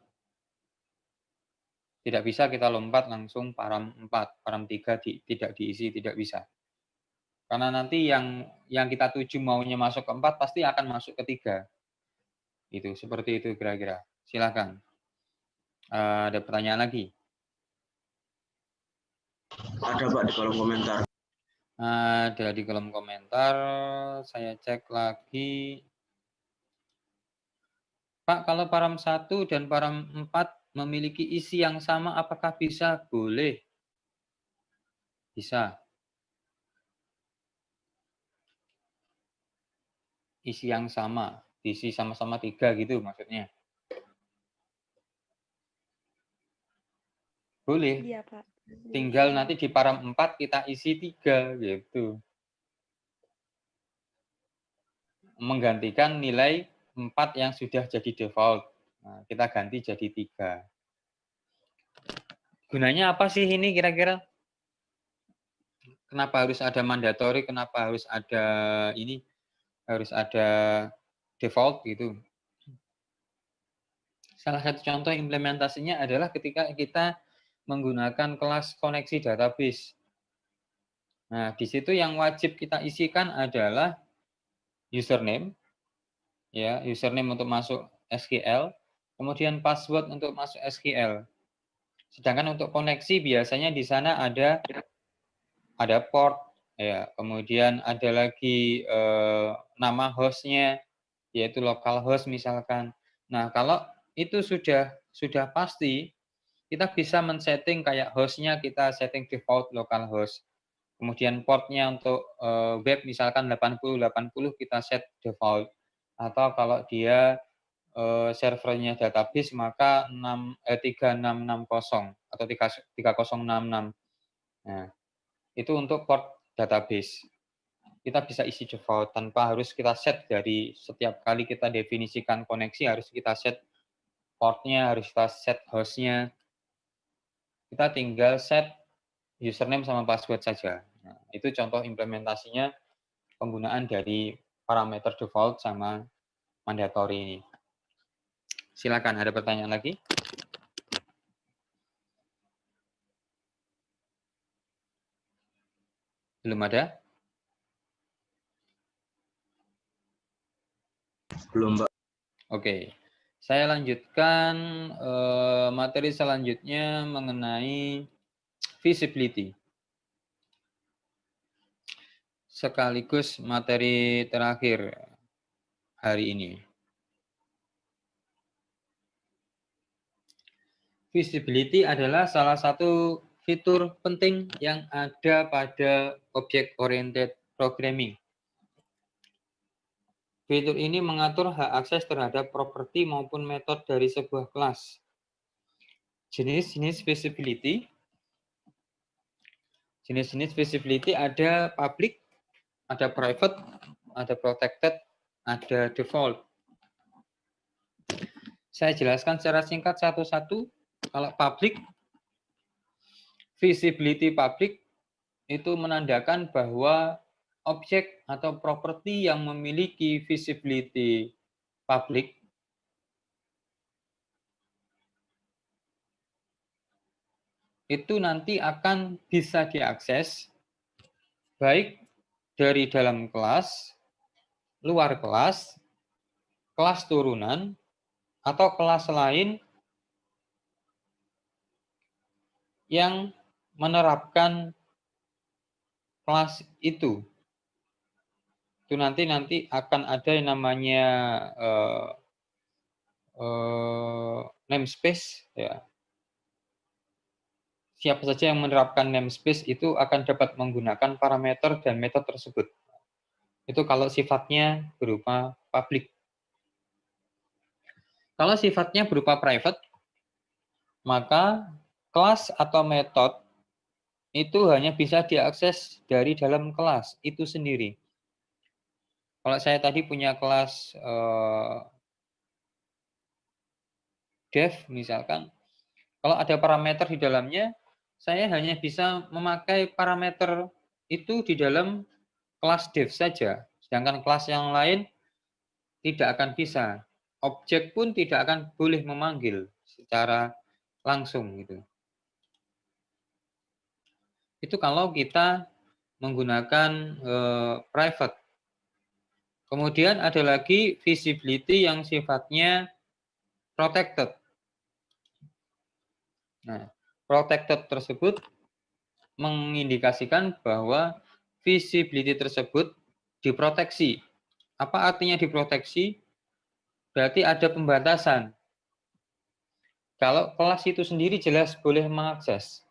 A: Tidak bisa kita lompat langsung param 4, param 3 tidak diisi, tidak bisa. Karena nanti yang kita tuju maunya masuk ke 4 pasti akan masuk ke 3. Itu seperti itu kira-kira. Silakan. Ada pertanyaan lagi?
B: Ada Pak di kolom komentar.
A: Ada di kolom komentar. Saya cek lagi. Pak, kalau param 1 dan param 4 memiliki isi yang sama, apakah bisa? Boleh. Bisa. Isi yang sama. Isi sama-sama 3 gitu maksudnya. Boleh.
E: Iya, Pak.
A: Tinggal nanti di param 4 kita isi 3 gitu. Menggantikan nilai 4 yang sudah jadi default. Nah, kita ganti jadi 3. Gunanya apa sih ini kira-kira? Kenapa harus ada mandatory? Kenapa harus ada ini? Harus ada default gitu. Salah satu contoh implementasinya adalah ketika kita menggunakan kelas koneksi database. Nah, di situ yang wajib kita isikan adalah username, ya, username untuk masuk SQL, kemudian password untuk masuk SQL. Sedangkan untuk koneksi biasanya di sana ada port, ya, kemudian ada lagi nama hostnya, yaitu localhost misalkan. Nah, kalau itu sudah pasti, kita bisa men-setting kayak hostnya kita setting default localhost. Kemudian portnya untuk web misalkan 8080 kita set default. Atau kalau dia servernya database maka 3660 atau 3066. Nah, itu untuk port database. Kita bisa isi default tanpa harus kita set dari setiap kali kita definisikan koneksi harus kita set portnya, harus kita set hostnya. Kita tinggal set username sama password saja. Nah, itu contoh implementasinya penggunaan dari parameter default sama mandatory ini. Silakan, ada pertanyaan lagi? Belum ada?
B: Belum, Pak.
A: Oke. Saya lanjutkan materi selanjutnya mengenai visibility. Sekaligus materi terakhir hari ini. Visibility adalah salah satu fitur penting yang ada pada object oriented programming. Fitur ini mengatur hak akses terhadap properti maupun metode dari sebuah kelas. Jenis-jenis visibility. Jenis-jenis visibility ada public, ada private, ada protected, ada default. Saya jelaskan secara singkat satu-satu. Kalau public, visibility public itu menandakan bahwa objek atau properti yang memiliki visibility public itu nanti akan bisa diakses baik dari dalam kelas, luar kelas, kelas turunan, atau kelas lain yang menerapkan kelas itu. Itu nanti akan ada yang namanya namespace, ya. Siapa saja yang menerapkan namespace itu akan dapat menggunakan parameter dan metode tersebut. Itu kalau sifatnya berupa public. Kalau sifatnya berupa private, maka kelas atau metode itu hanya bisa diakses dari dalam kelas itu sendiri. Kalau saya tadi punya kelas dev misalkan, kalau ada parameter di dalamnya, saya hanya bisa memakai parameter itu di dalam kelas dev saja. Sedangkan kelas yang lain tidak akan bisa. Objek pun tidak akan boleh memanggil secara langsung gitu. Itu kalau kita menggunakan private. Kemudian ada lagi visibility yang sifatnya protected. Nah, protected tersebut mengindikasikan bahwa visibility tersebut diproteksi. Apa artinya diproteksi? Berarti ada pembatasan. Kalau kelas itu sendiri jelas boleh mengakses.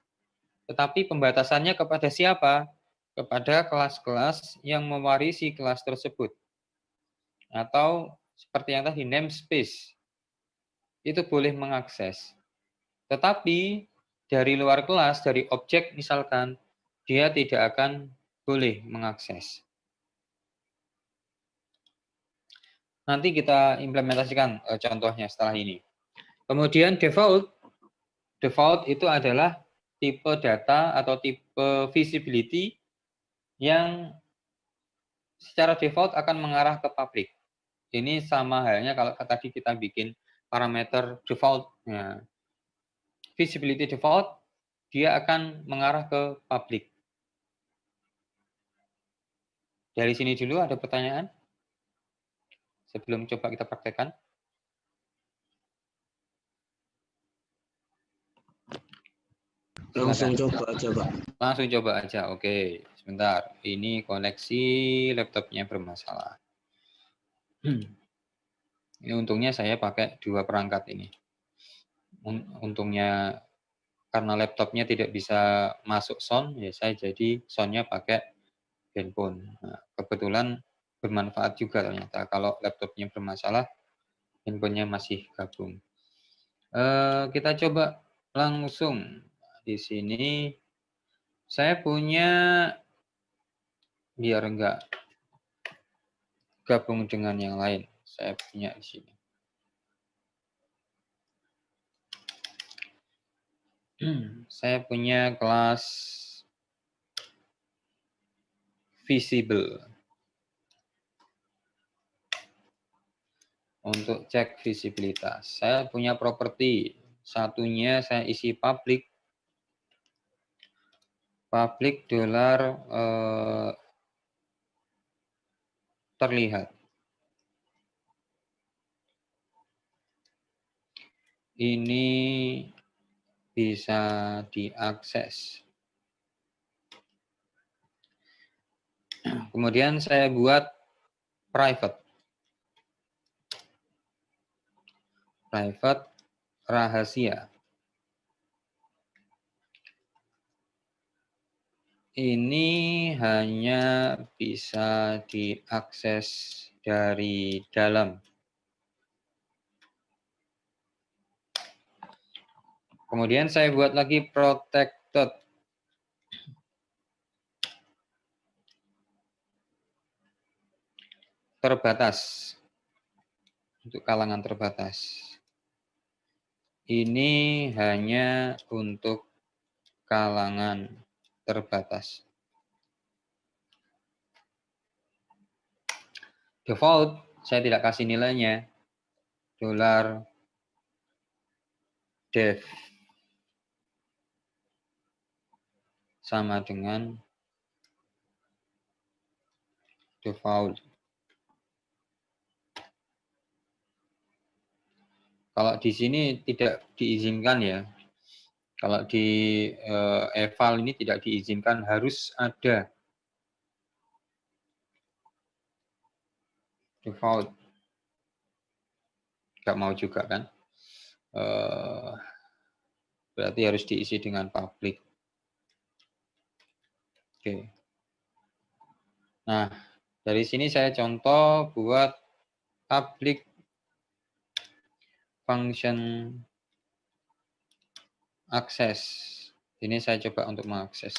A: Tetapi pembatasannya kepada siapa? Kepada kelas-kelas yang mewarisi kelas tersebut. Atau seperti yang tadi, namespace. Itu boleh mengakses. Tetapi dari luar kelas, dari objek misalkan, dia tidak akan boleh mengakses. Nanti kita implementasikan contohnya setelah ini. Kemudian default. Default itu adalah tipe data atau tipe visibility yang secara default akan mengarah ke public. Ini sama halnya kalau tadi kita bikin parameter default. Ya. Visibility default, dia akan mengarah ke public. Dari sini dulu ada pertanyaan? Sebelum coba kita praktekkan.
B: Langsung coba aja, Pak.
A: Langsung coba aja. Oke, sebentar. Ini koneksi laptopnya bermasalah. Ini untungnya saya pakai 2 perangkat ini. Untungnya karena laptopnya tidak bisa masuk sound, ya saya jadi soundnya pakai handphone. Nah, kebetulan bermanfaat juga ternyata. Kalau laptopnya bermasalah, handphonenya masih gabung. Kita coba langsung. Di sini saya punya, biar enggak gabung dengan yang lain, saya punya di sini. Saya punya kelas visible. Untuk cek visibilitas, saya punya properti. Satunya saya isi public. public dolar terlihat. Ini bisa diakses. Kemudian saya buat private. Private rahasia. Ini hanya bisa diakses dari dalam. Kemudian saya buat lagi protected. Terbatas. Untuk kalangan terbatas. Ini hanya untuk kalangan terbatas. Default, saya tidak kasih nilainya. Dolar def sama dengan default. Kalau di sini tidak diizinkan ya. Kalau di eval ini tidak diizinkan, harus ada default. Nggak mau juga kan. Berarti harus diisi dengan public. Oke. Nah, dari sini saya contoh buat public function access. Ini saya coba untuk mengakses.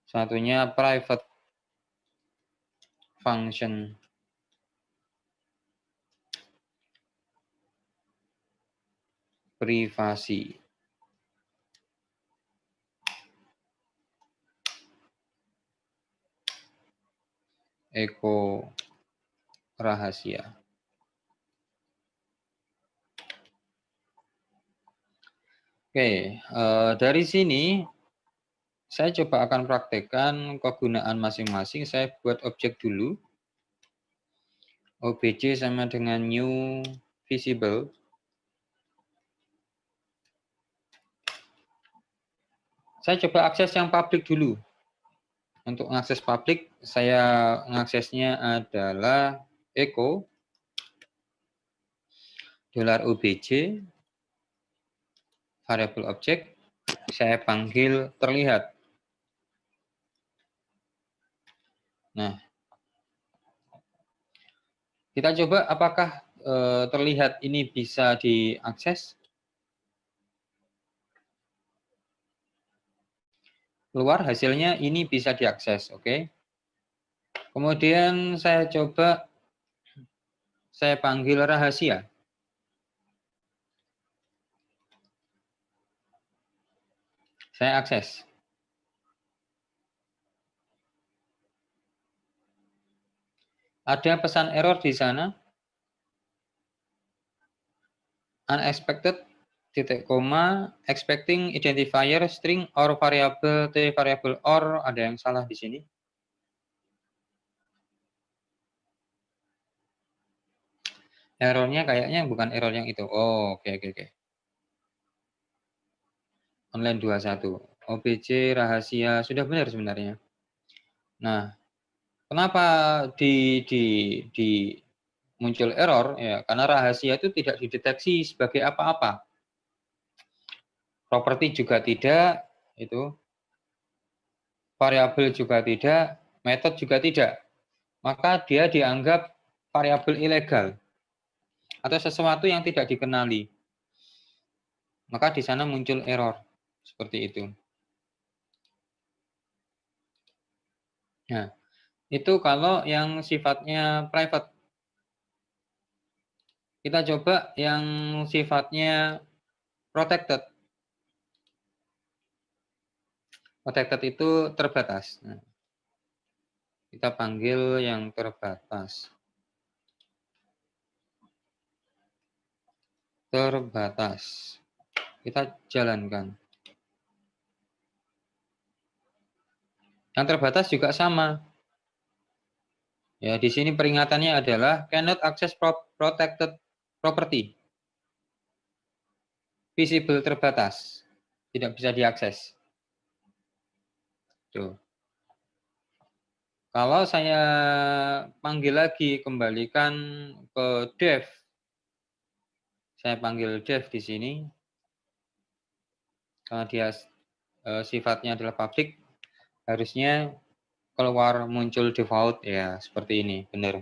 A: Satunya private function privasi. Eko rahasia. Oke, dari sini saya coba akan praktekkan kegunaan masing-masing. Saya buat objek dulu. OBJ sama dengan new visible. Saya coba akses yang public dulu. Untuk mengakses public, saya mengaksesnya adalah echo $OBJ variable object, saya panggil terlihat. Nah, kita coba apakah terlihat ini bisa diakses. Keluar hasilnya ini bisa diakses, oke. Kemudian saya coba, saya panggil rahasia. Saya akses. Ada pesan error di sana. Unexpected, titik koma, expecting identifier string or variable t variable or, ada yang salah di sini. Errornya kayaknya bukan error yang itu. Oh, oke. Online 21. OBJ rahasia sudah benar sebenarnya. Nah, kenapa di muncul error ya? Karena rahasia itu tidak dideteksi sebagai apa-apa. Properti juga tidak, itu. Variabel juga tidak, metode juga tidak. Maka dia dianggap variabel ilegal atau sesuatu yang tidak dikenali. Maka di sana muncul error seperti itu. Nah, itu kalau yang sifatnya private. Kita coba yang sifatnya protected. Protected itu terbatas. Nah, kita panggil yang terbatas. Terbatas. Kita jalankan. Yang terbatas juga sama. Ya, di sini peringatannya adalah cannot access protected property. Visible terbatas. Tidak bisa diakses. Tuh. Kalau saya panggil lagi, kembalikan ke dev. Saya panggil dev di sini. Karena dia sifatnya adalah public, harusnya keluar muncul default ya seperti ini, benar.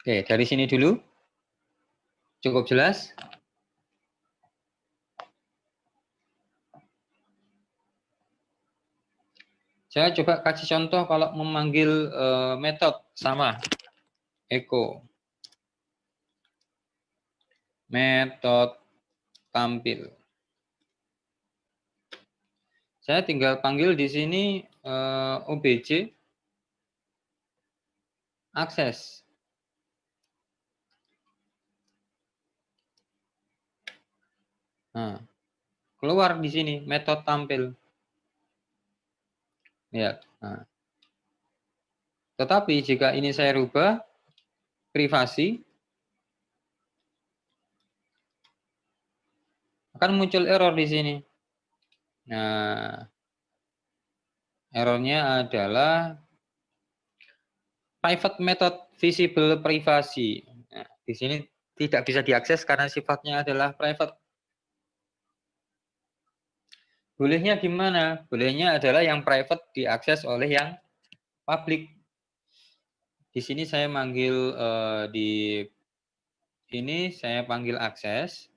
A: Oke, dari sini dulu. Cukup jelas? Saya coba kasih contoh kalau memanggil metode sama echo metode tampil. Saya tinggal panggil di sini obj akses. Nah, keluar di sini metode tampil. Ya. Nah. Tetapi jika ini saya rubah privasi, akan muncul error di sini. Nah, errornya adalah private method visible privasi. Nah, di sini tidak bisa diakses karena sifatnya adalah private. Bolehnya gimana? Bolehnya adalah yang private diakses oleh yang public. Di sini saya manggil di ini saya panggil akses.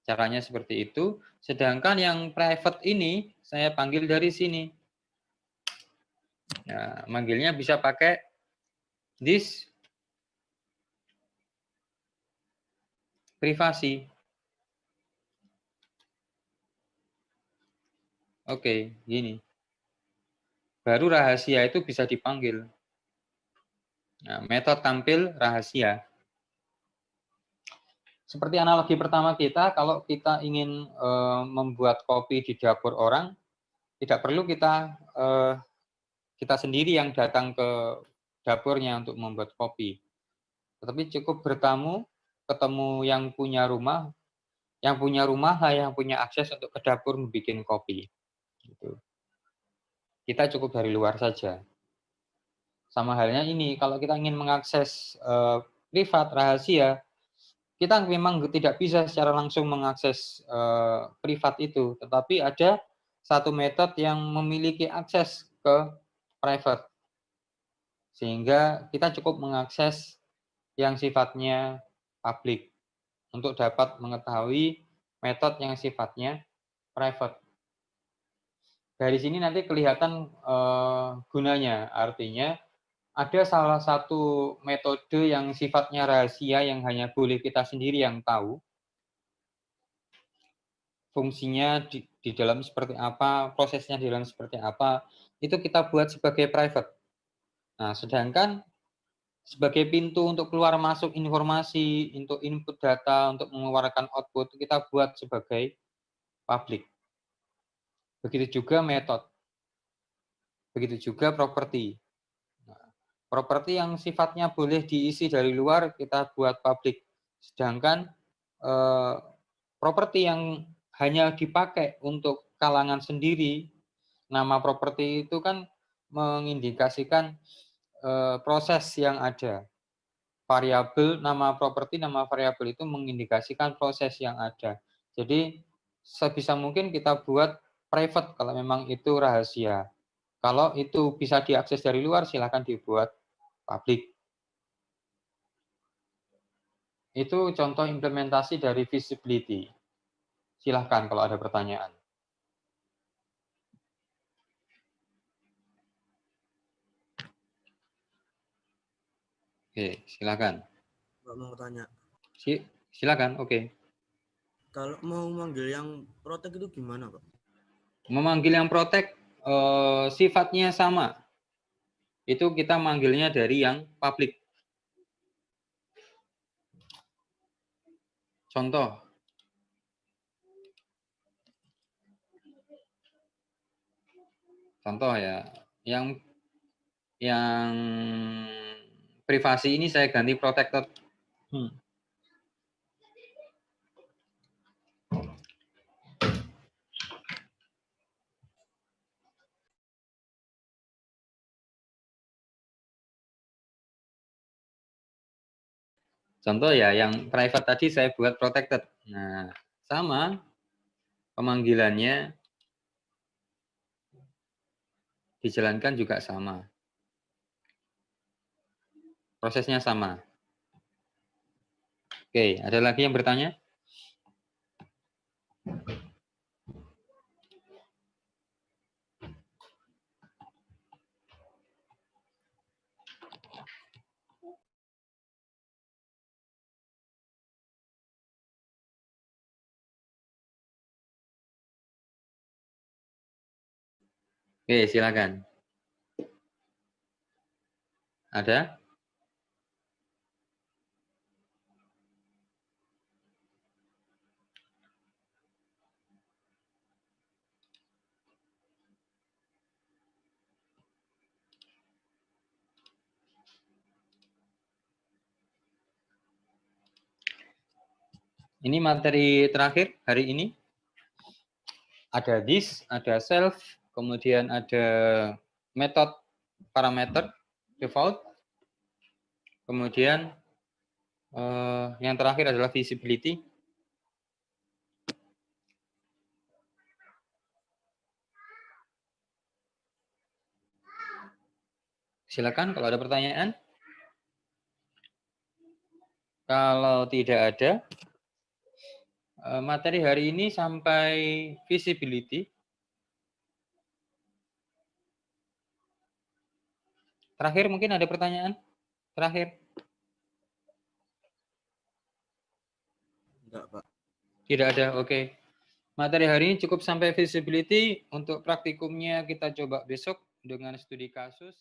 A: Caranya seperti itu. Sedangkan yang private ini saya panggil dari sini. Nah, manggilnya bisa pakai this privasi. Oke, gini. Baru rahasia itu bisa dipanggil. Nah, metode tampil rahasia. Seperti analogi pertama kita, kalau kita ingin membuat kopi di dapur orang, tidak perlu kita sendiri yang datang ke dapurnya untuk membuat kopi. Tetapi cukup bertamu, ketemu yang punya rumah lah yang punya akses untuk ke dapur membuat kopi. Gitu. Kita cukup dari luar saja. Sama halnya ini, kalau kita ingin mengakses privat, rahasia, kita memang tidak bisa secara langsung mengakses privat itu, tetapi ada satu metode yang memiliki akses ke private. Sehingga kita cukup mengakses yang sifatnya public untuk dapat mengetahui metode yang sifatnya private. Dari sini nanti kelihatan gunanya, artinya ada salah satu metode yang sifatnya rahasia yang hanya boleh kita sendiri yang tahu. Fungsinya di dalam seperti apa, prosesnya di dalam seperti apa, itu kita buat sebagai private. Nah, sedangkan sebagai pintu untuk keluar masuk informasi, untuk input data, untuk mengeluarkan output, kita buat sebagai public. Begitu juga metode. Begitu juga properti. Properti yang sifatnya boleh diisi dari luar, kita buat public. Sedangkan properti yang hanya dipakai untuk kalangan sendiri, nama properti itu kan mengindikasikan proses yang ada. Variabel, nama properti, nama variabel itu mengindikasikan proses yang ada. Jadi sebisa mungkin kita buat private kalau memang itu rahasia. Kalau itu bisa diakses dari luar, silakan dibuat public. Itu contoh implementasi dari visibility. Silahkan kalau ada pertanyaan. Oke, silakan.
B: Nggak mau tanya.
A: Silakan, oke.
B: Kalau mau manggil yang protect itu gimana, Pak?
A: Memanggil yang protect sifatnya sama. Itu kita manggilnya dari yang public. Contoh. Contoh ya, yang privasi ini saya ganti protected. Contoh ya, yang private tadi saya buat protected. Nah, sama pemanggilannya dijalankan juga sama. Prosesnya sama. Oke, ada lagi yang bertanya? Oke, silakan. Ada? Ini materi terakhir hari ini. Ada this, ada self, kemudian ada method parameter default, kemudian yang terakhir adalah visibility. Silakan kalau ada pertanyaan. Kalau tidak ada, materi hari ini sampai visibility. Terakhir mungkin ada pertanyaan? Terakhir.
B: Enggak, Pak.
A: Tidak ada, oke. Materi hari ini cukup sampai visibility. Untuk praktikumnya kita coba besok dengan studi kasus.